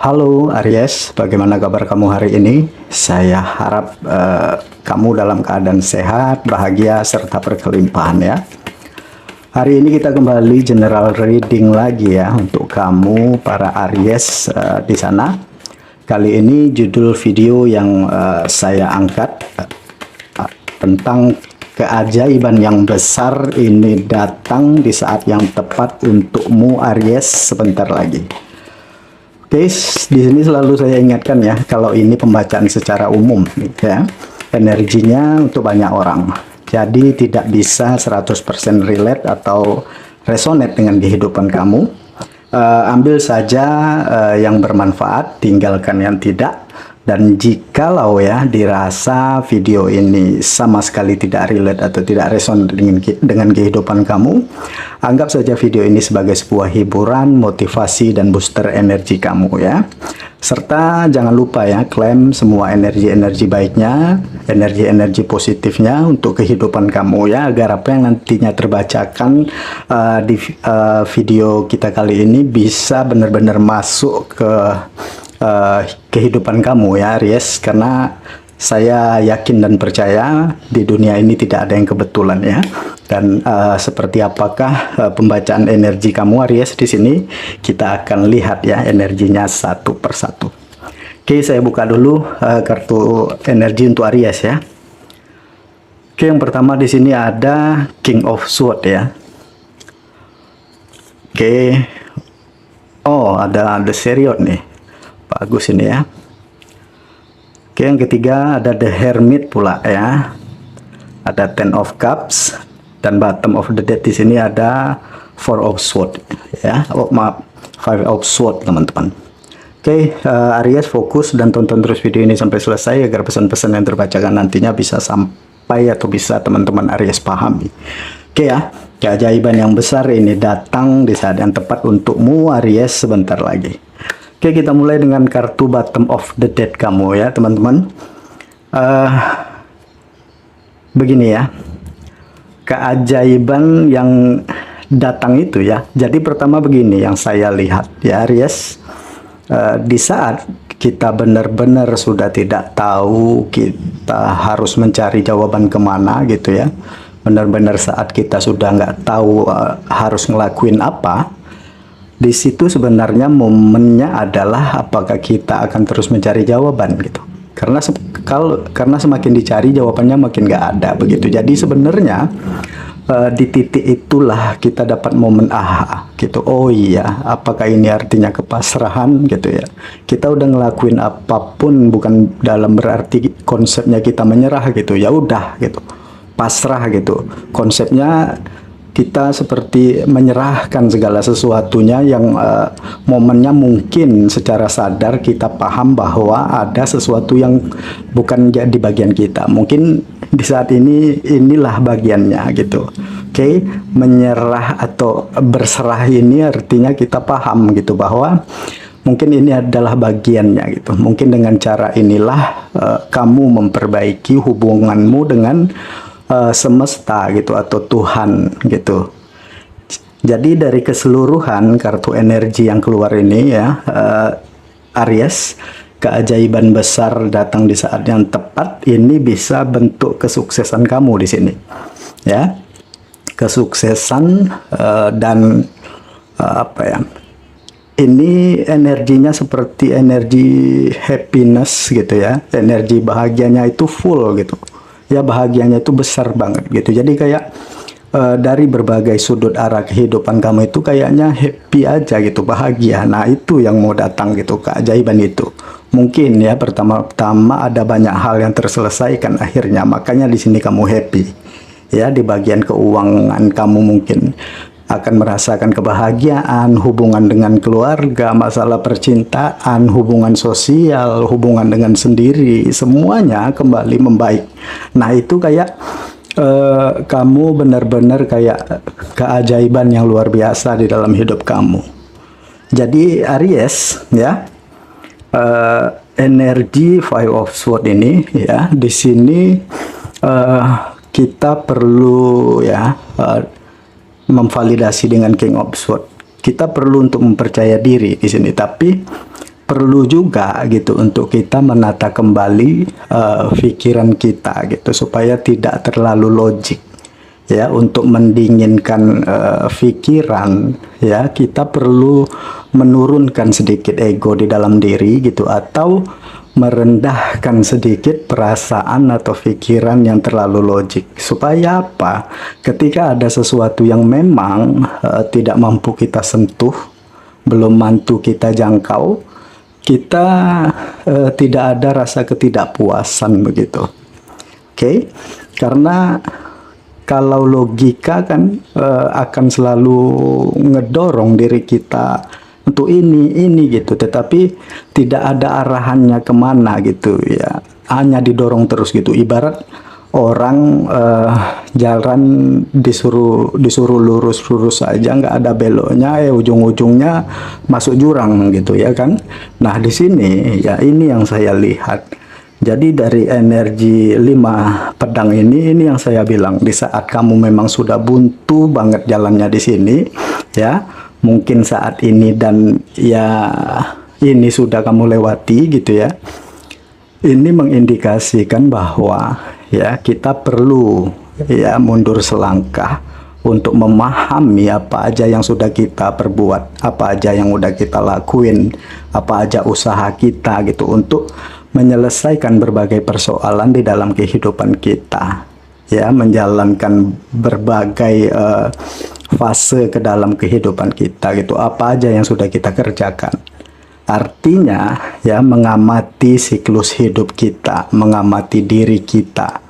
Halo Aries, bagaimana kabar kamu hari ini? Saya harap kamu dalam keadaan sehat, bahagia, serta berkelimpahan ya. Hari ini kita kembali general reading lagi ya untuk kamu para Aries di sana. Kali ini judul video yang saya angkat tentang keajaiban yang besar ini datang di saat yang tepat untukmu Aries sebentar lagi. Guys, di sini selalu saya ingatkan ya, kalau ini pembacaan secara umum ya, energinya untuk banyak orang. Jadi tidak bisa 100% relate atau resonate dengan kehidupan kamu. Ambil saja yang bermanfaat, tinggalkan yang tidak. Dan jikalau ya dirasa video ini sama sekali tidak relate atau tidak resonate dengan kehidupan kamu, anggap saja video ini sebagai sebuah hiburan, motivasi, dan booster energi kamu ya. Serta jangan lupa ya, klaim semua energi-energi baiknya, energi-energi positifnya untuk kehidupan kamu ya, agar apa yang nantinya terbacakan di video kita kali ini bisa benar-benar masuk ke kehidupan kamu ya Aries, karena saya yakin dan percaya di dunia ini tidak ada yang kebetulan ya. Dan seperti apakah pembacaan energi kamu Aries di sini, kita akan lihat ya energinya satu persatu. Oke, saya buka dulu kartu energi untuk Aries ya. Oke, yang pertama di sini ada King of Swords ya. Oke. Oh, ada The Chariot nih. Bagus ini ya. Oke, yang ketiga ada The Hermit pula ya. Ada Ten of Cups dan bottom of the deck di sini ada Four of Swords ya. Oh, maaf, Five of Swords teman-teman. Oke, Aries fokus dan tonton terus video ini sampai selesai agar pesan-pesan yang terbacakan nantinya bisa sampai atau bisa teman-teman Aries pahami. Oke ya, keajaiban yang besar ini datang di saat yang tepat untukmu Aries sebentar lagi. Oke, kita mulai dengan kartu bottom of the deck kamu ya teman-teman. Begini ya, keajaiban yang datang itu ya. Jadi pertama begini yang saya lihat ya Aries, di saat kita benar-benar sudah tidak tahu kita harus mencari jawaban kemana gitu ya. Benar-benar saat kita sudah nggak tahu harus ngelakuin apa. Di situ sebenarnya momennya adalah apakah kita akan terus mencari jawaban gitu. Karena semakin dicari jawabannya makin nggak ada begitu. Jadi sebenarnya di titik itulah kita dapat momen aha gitu. Oh iya, apakah ini artinya kepasrahan gitu ya. Kita udah ngelakuin apapun bukan dalam berarti konsepnya kita menyerah gitu. Ya udah gitu. Pasrah gitu. Konsepnya kita seperti menyerahkan segala sesuatunya yang momennya mungkin secara sadar kita paham bahwa ada sesuatu yang bukan di bagian kita. Mungkin di saat ini inilah bagiannya gitu. Oke, menyerah atau berserah ini artinya kita paham gitu bahwa mungkin ini adalah bagiannya gitu. Mungkin dengan cara inilah kamu memperbaiki hubunganmu dengan semesta gitu atau Tuhan gitu. Jadi dari keseluruhan kartu energi yang keluar ini ya Aries, keajaiban besar datang di saat yang tepat ini bisa bentuk kesuksesan kamu di sini ya. Kesuksesan dan apa ya, ini energinya seperti energi happiness gitu ya, energi bahagianya itu full gitu ya, bahagianya itu besar banget gitu. Jadi kayak dari berbagai sudut arah kehidupan kamu itu kayaknya happy aja gitu, bahagia. Nah itu yang mau datang gitu, keajaiban itu. Mungkin ya pertama-tama ada banyak hal yang terselesaikan akhirnya, makanya di sini kamu happy ya. Di bagian keuangan kamu mungkin akan merasakan kebahagiaan, hubungan dengan keluarga, masalah percintaan, hubungan sosial, hubungan dengan sendiri, semuanya kembali membaik. Nah itu kayak kamu benar-benar kayak keajaiban yang luar biasa di dalam hidup kamu. Jadi Aries ya, energi Five of Swords ini ya, di sini kita perlu ya memvalidasi dengan King of Swords. Kita perlu untuk mempercaya diri di sini, tapi perlu juga gitu untuk kita menata kembali pikiran kita gitu supaya tidak terlalu logik ya. Untuk mendinginkan pikiran ya, kita perlu menurunkan sedikit ego di dalam diri gitu, atau merendahkan sedikit perasaan atau pikiran yang terlalu logik. Supaya apa? Ketika ada sesuatu yang memang tidak mampu kita sentuh, belum mampu kita jangkau, kita tidak ada rasa ketidakpuasan begitu. Oke? Karena kalau logika kan akan selalu ngedorong diri kita untuk ini gitu, tetapi tidak ada arahannya kemana gitu ya, hanya didorong terus gitu. Ibarat orang jalan disuruh lurus saja, nggak ada beloknya, ujung-ujungnya masuk jurang gitu ya kan. Nah di sini ya, ini yang saya lihat. Jadi dari energi 5 pedang ini yang saya bilang, di saat kamu memang sudah buntu banget jalannya di sini ya, mungkin saat ini dan ya ini sudah kamu lewati gitu ya. Ini mengindikasikan bahwa ya kita perlu ya mundur selangkah untuk memahami apa aja yang sudah kita perbuat, apa aja yang udah kita lakuin, apa aja usaha kita gitu untuk menyelesaikan berbagai persoalan di dalam kehidupan kita ya, menjalankan berbagai fase ke dalam kehidupan kita gitu, apa aja yang sudah kita kerjakan. Artinya ya, mengamati siklus hidup kita, mengamati diri kita,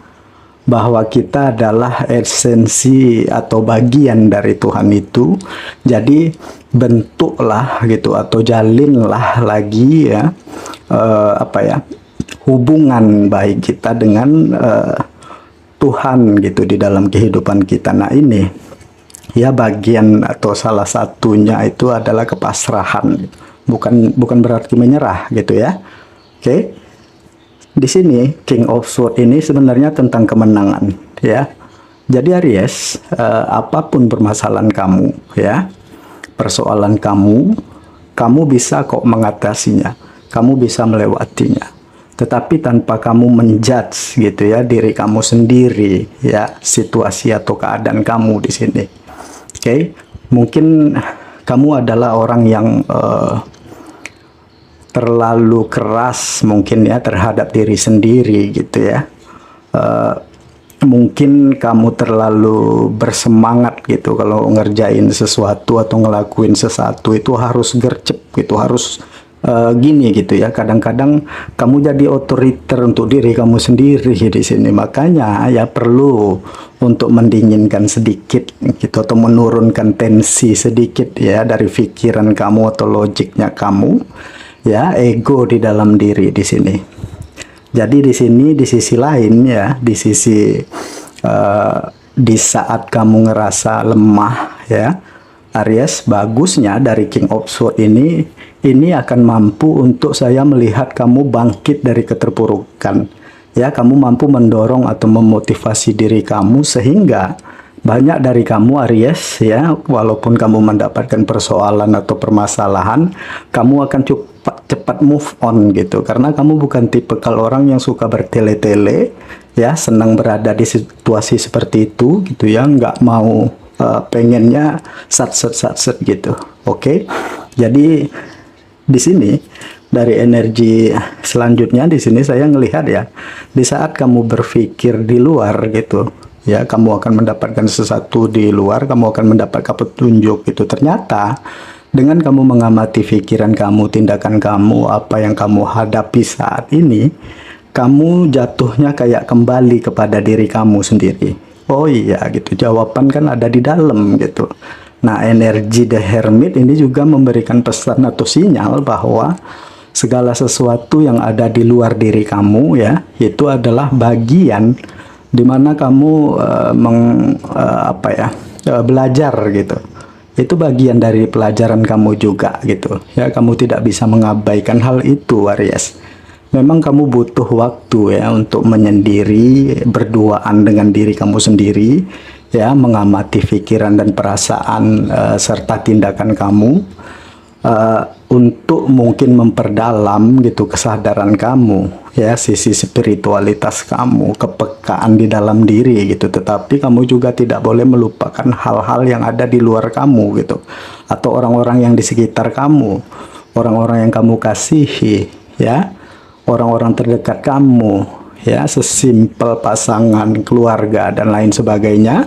bahwa kita adalah esensi atau bagian dari Tuhan itu. Jadi bentuklah gitu, atau jalinlah lagi ya hubungan baik kita dengan Tuhan gitu di dalam kehidupan kita. Nah ini ya bagian atau salah satunya itu adalah kepasrahan, bukan berarti menyerah gitu ya. Oke. Di sini King of Swords ini sebenarnya tentang kemenangan ya. Jadi Aries, apapun permasalahan kamu ya, persoalan kamu bisa kok mengatasinya, kamu bisa melewatinya. Tetapi tanpa kamu menjudge gitu ya diri kamu sendiri ya, situasi atau keadaan kamu di sini. Oke, mungkin kamu adalah orang yang terlalu keras mungkin ya terhadap diri sendiri gitu ya. Mungkin kamu terlalu bersemangat gitu kalau ngerjain sesuatu atau ngelakuin sesuatu itu harus gercep gitu, harus gini gitu ya. Kadang-kadang kamu jadi otoriter untuk diri kamu sendiri di sini. Makanya ya perlu untuk mendinginkan sedikit gitu, atau menurunkan tensi sedikit ya dari pikiran kamu atau logiknya kamu ya, ego di dalam diri di sini. Jadi di sini di sisi lain ya, di sisi di saat kamu ngerasa lemah ya Aries, bagusnya dari King of Swords ini akan mampu untuk saya melihat kamu bangkit dari keterpurukan ya. Kamu mampu mendorong atau memotivasi diri kamu sehingga banyak dari kamu Aries ya, walaupun kamu mendapatkan persoalan atau permasalahan, kamu akan cepat move on gitu, karena kamu bukan tipe kalau orang yang suka bertele-tele ya, senang berada di situasi seperti itu gitu ya, nggak mau pengennya sat-set gitu. Oke. Jadi di sini dari energi selanjutnya di sini saya ngelihat ya, di saat kamu berpikir di luar gitu ya, kamu akan mendapatkan sesuatu di luar, kamu akan mendapatkan petunjuk gitu. Ternyata dengan kamu mengamati pikiran kamu, tindakan kamu, apa yang kamu hadapi saat ini, kamu jatuhnya kayak kembali kepada diri kamu sendiri. Oh iya gitu, jawaban kan ada di dalam gitu. Nah energi The Hermit ini juga memberikan pesan atau sinyal bahwa segala sesuatu yang ada di luar diri kamu ya, itu adalah bagian dimana kamu belajar gitu. Itu bagian dari pelajaran kamu juga gitu ya. Kamu tidak bisa mengabaikan hal itu Aries. Memang kamu butuh waktu ya untuk menyendiri, berduaan dengan diri kamu sendiri ya, mengamati pikiran dan perasaan serta tindakan kamu. untuk mungkin memperdalam gitu kesadaran kamu, ya, sisi spiritualitas kamu, kepekaan di dalam diri gitu. Tetapi kamu juga tidak boleh melupakan hal-hal yang ada di luar kamu gitu, atau orang-orang yang di sekitar kamu, orang-orang yang kamu kasihi, ya, orang-orang terdekat kamu, ya, sesimpel pasangan, keluarga, dan lain sebagainya.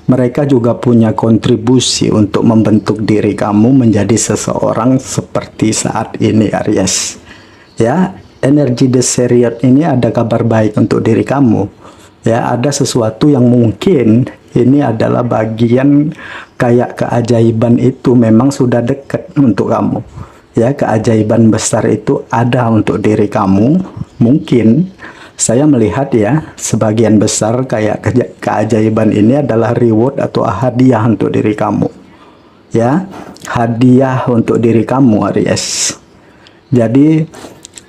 Mereka juga punya kontribusi untuk membentuk diri kamu menjadi seseorang seperti saat ini, Aries. Ya, energi The Chariot ini ada kabar baik untuk diri kamu. Ya, ada sesuatu yang mungkin ini adalah bagian kayak keajaiban itu memang sudah dekat untuk kamu. Ya, keajaiban besar itu ada untuk diri kamu. Mungkin saya melihat ya, sebagian besar kayak keajaiban ini adalah reward atau hadiah untuk diri kamu. Ya, hadiah untuk diri kamu, Aries. Jadi,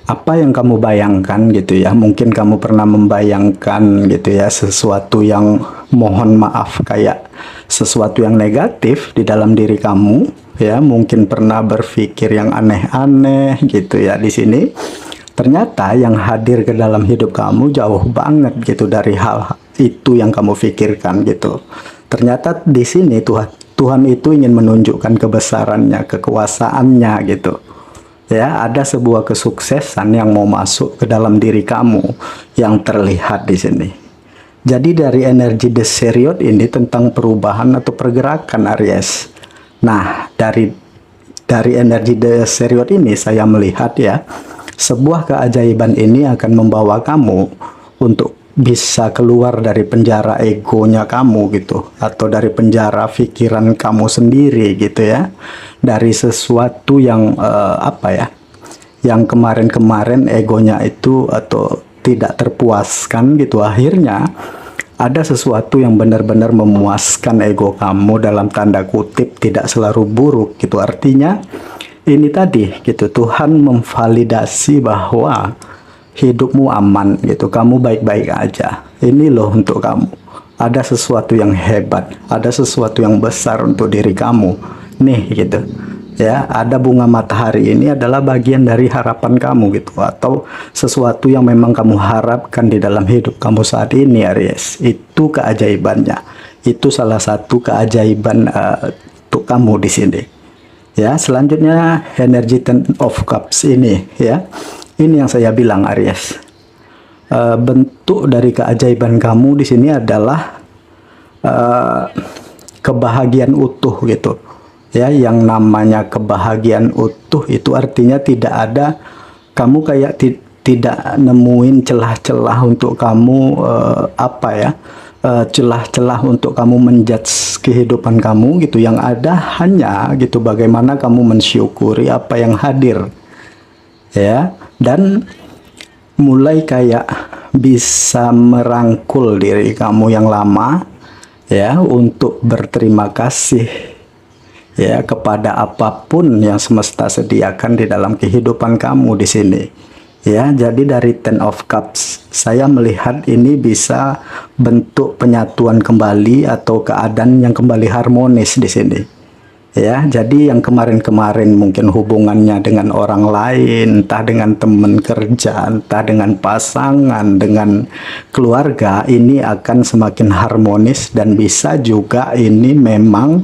apa yang kamu bayangkan gitu ya, mungkin kamu pernah membayangkan gitu ya, sesuatu yang mohon maaf kayak sesuatu yang negatif di dalam diri kamu. Ya, mungkin pernah berpikir yang aneh-aneh gitu ya di sini. Ternyata yang hadir ke dalam hidup kamu jauh banget gitu dari hal itu yang kamu pikirkan gitu. Ternyata di sini Tuhan itu ingin menunjukkan kebesarannya, kekuasaannya gitu. Ya, ada sebuah kesuksesan yang mau masuk ke dalam diri kamu yang terlihat di sini. Jadi dari energi The Chariot ini tentang perubahan atau pergerakan, Aries. Nah, dari energi The Chariot ini saya melihat ya, sebuah keajaiban ini akan membawa kamu untuk bisa keluar dari penjara egonya kamu gitu, atau dari penjara pikiran kamu sendiri gitu ya, dari sesuatu yang apa ya, yang kemarin-kemarin egonya itu atau tidak terpuaskan gitu. Akhirnya ada sesuatu yang benar-benar memuaskan ego kamu, dalam tanda kutip tidak selalu buruk gitu. Artinya ini tadi gitu, Tuhan memvalidasi bahwa hidupmu aman gitu, kamu baik-baik aja. Ini loh untuk kamu. Ada sesuatu yang hebat, ada sesuatu yang besar untuk diri kamu. Nih gitu. Ya, ada bunga matahari ini adalah bagian dari harapan kamu gitu, atau sesuatu yang memang kamu harapkan di dalam hidup kamu saat ini, Aries. Itu keajaibannya. Itu salah satu keajaiban untuk kamu di sini. Ya, selanjutnya energi Ten of Cups ini ya. Ini yang saya bilang, Aries. Bentuk dari keajaiban kamu di sini adalah kebahagiaan utuh gitu. Ya, yang namanya kebahagiaan utuh itu artinya tidak ada kamu kayak tidak nemuin celah-celah untuk kamu apa ya? Celah-celah untuk kamu menjudge kehidupan kamu gitu. Yang ada hanya gitu bagaimana kamu mensyukuri apa yang hadir, ya, dan mulai kayak bisa merangkul diri kamu yang lama ya, untuk berterima kasih ya kepada apapun yang semesta sediakan di dalam kehidupan kamu di sini. Ya, jadi dari Ten of Cups saya melihat ini bisa bentuk penyatuan kembali atau keadaan yang kembali harmonis di sini. Ya, jadi yang kemarin-kemarin mungkin hubungannya dengan orang lain, entah dengan teman kerja, entah dengan pasangan, dengan keluarga, ini akan semakin harmonis dan bisa juga ini memang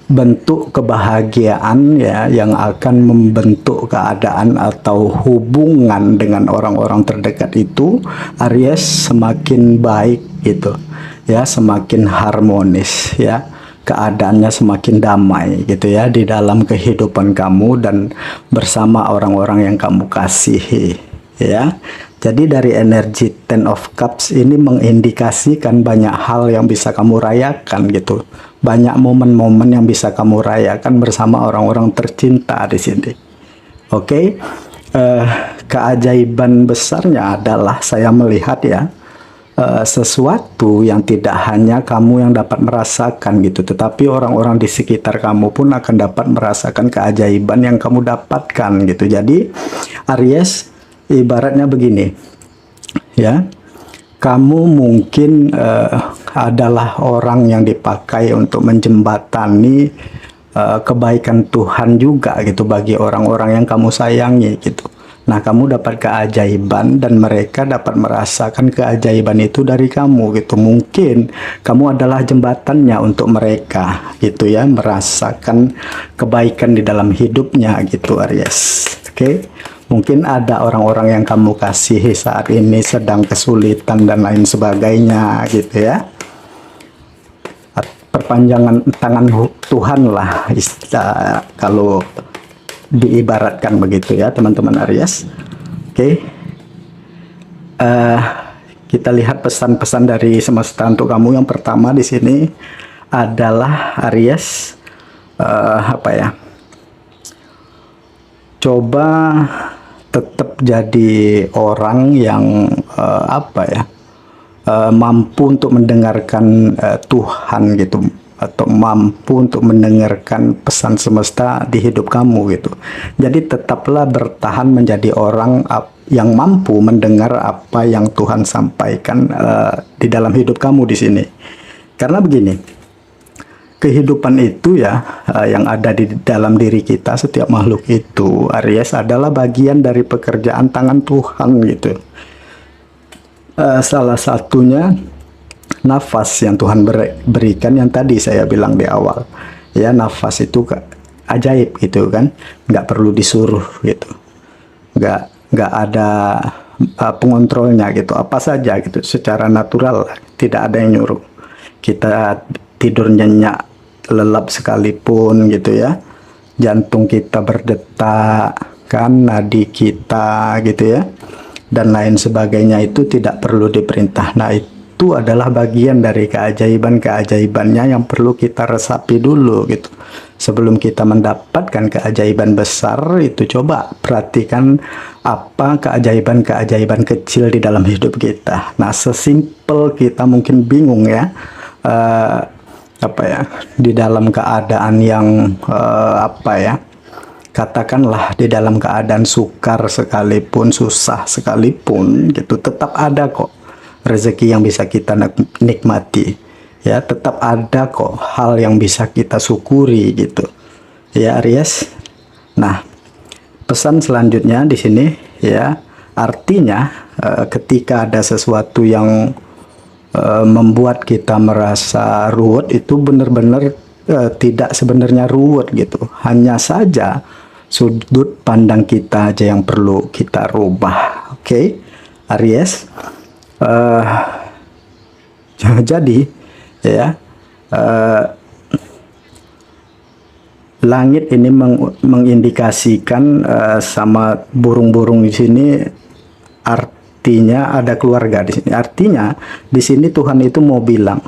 bentuk kebahagiaan ya, yang akan membentuk keadaan atau hubungan dengan orang-orang terdekat itu, Aries, semakin baik gitu ya, semakin harmonis ya, keadaannya semakin damai gitu ya di dalam kehidupan kamu dan bersama orang-orang yang kamu kasihi ya. Jadi dari energi Ten of Cups ini mengindikasikan banyak hal yang bisa kamu rayakan gitu. Banyak momen-momen yang bisa kamu rayakan bersama orang-orang tercinta di sini. Oke. Keajaiban besarnya adalah saya melihat ya, sesuatu yang tidak hanya kamu yang dapat merasakan gitu, tetapi orang-orang di sekitar kamu pun akan dapat merasakan keajaiban yang kamu dapatkan gitu. Jadi Aries, ibaratnya begini ya, kamu mungkin adalah orang yang dipakai untuk menjembatani kebaikan Tuhan juga gitu bagi orang-orang yang kamu sayangi gitu. Nah, kamu dapat keajaiban dan mereka dapat merasakan keajaiban itu dari kamu gitu. Mungkin kamu adalah jembatannya untuk mereka gitu ya, merasakan kebaikan di dalam hidupnya gitu, Aries. Oke. Mungkin ada orang-orang yang kamu kasihi saat ini sedang kesulitan dan lain sebagainya gitu ya. Perpanjangan tangan Tuhan lah istilah kalau diibaratkan begitu ya, teman-teman Aries. Oke. Kita lihat pesan-pesan dari semesta untuk kamu. Yang pertama di sini adalah Aries, apa ya? Coba tetap jadi orang yang apa ya? Mampu untuk mendengarkan Tuhan gitu, atau mampu untuk mendengarkan pesan semesta di hidup kamu gitu. Jadi tetaplah bertahan menjadi orang yang mampu mendengar apa yang Tuhan sampaikan di dalam hidup kamu di sini. Karena begini, kehidupan itu ya yang ada di dalam diri kita, setiap makhluk itu, Aries, adalah bagian dari pekerjaan tangan Tuhan gitu. Salah satunya nafas yang Tuhan berikan, yang tadi saya bilang di awal ya, nafas itu ajaib gitu kan, nggak perlu disuruh gitu, nggak ada pengontrolnya gitu, apa saja gitu secara natural, tidak ada yang nyuruh kita tidur nyenyak lelap sekalipun gitu ya, jantung kita berdetak kan, nadi kita gitu ya, dan lain sebagainya itu tidak perlu diperintah. Nah, itu adalah bagian dari keajaiban-keajaibannya yang perlu kita resapi dulu gitu. Sebelum kita mendapatkan keajaiban besar itu, coba perhatikan apa keajaiban-keajaiban kecil di dalam hidup kita. Nah, sesimpel kita mungkin bingung ya, apa ya, di dalam keadaan yang apa ya, katakanlah di dalam keadaan sukar sekalipun, susah sekalipun gitu, tetap ada kok rezeki yang bisa kita nikmati ya, tetap ada kok hal yang bisa kita syukuri gitu ya, Aries. Nah, pesan selanjutnya di sini ya, artinya ketika ada sesuatu yang membuat kita merasa ruwet, itu benar-benar tidak sebenarnya ruwet gitu, hanya saja sudut pandang kita aja yang perlu kita rubah. Oke, Aries. Jadi ya, langit ini mengindikasikan sama burung-burung di sini, artinya ada keluarga di sini. Artinya di sini Tuhan itu mau bilang,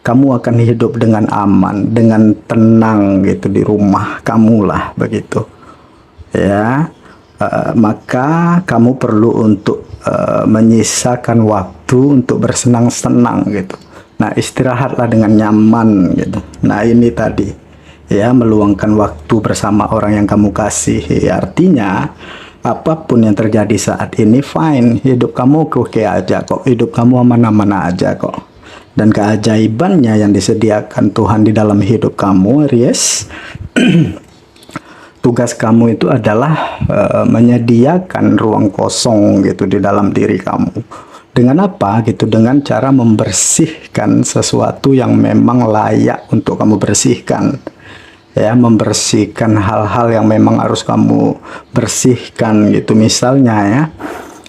kamu akan hidup dengan aman, dengan tenang gitu di rumah kamu lah begitu ya. Maka kamu perlu untuk menyisakan waktu untuk bersenang-senang gitu. Nah, istirahatlah dengan nyaman gitu. Nah, ini tadi ya, meluangkan waktu bersama orang yang kamu kasihi. Artinya apapun yang terjadi saat ini fine, hidup kamu oke aja kok, hidup kamu aman-aman aja kok. Dan keajaibannya yang disediakan Tuhan di dalam hidup kamu, Aries, tugas kamu itu adalah menyediakan ruang kosong gitu di dalam diri kamu. Dengan apa gitu? Dengan cara membersihkan sesuatu yang memang layak untuk kamu bersihkan. Ya, membersihkan hal-hal yang memang harus kamu bersihkan gitu. Misalnya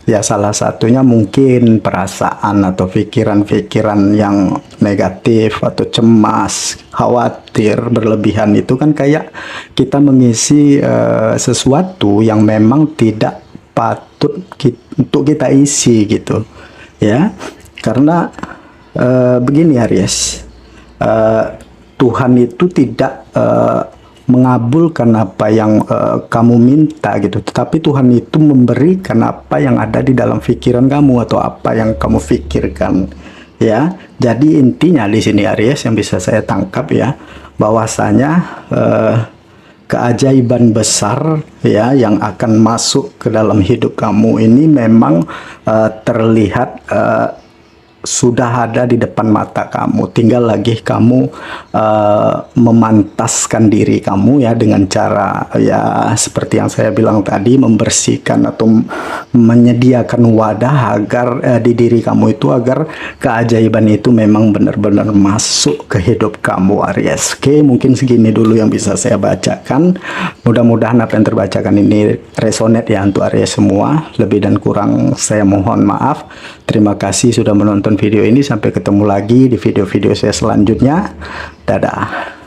ya, salah satunya mungkin perasaan atau pikiran-pikiran yang negatif atau cemas, khawatir, berlebihan. Itu kan kayak kita mengisi sesuatu yang memang tidak patut untuk kita isi gitu ya. Karena begini, Aries, Tuhan itu tidak mengabulkan apa yang kamu minta gitu, tetapi Tuhan itu memberikan apa yang ada di dalam pikiran kamu atau apa yang kamu pikirkan ya. Jadi intinya di sini, Aries, yang bisa saya tangkap ya, bahwasanya keajaiban besar ya yang akan masuk ke dalam hidup kamu ini memang terlihat sudah ada di depan mata kamu, tinggal lagi kamu memantaskan diri kamu ya dengan cara ya seperti yang saya bilang tadi, membersihkan atau menyediakan wadah agar di diri kamu itu, agar keajaiban itu memang benar-benar masuk ke hidup kamu, Aries. Oke, mungkin segini dulu yang bisa saya bacakan. Mudah-mudahan apa yang terbacakan ini resonate ya untuk Aries semua. Lebih dan kurang saya mohon maaf. Terima kasih sudah menonton video ini. Sampai ketemu lagi di video-video saya selanjutnya. Dadah.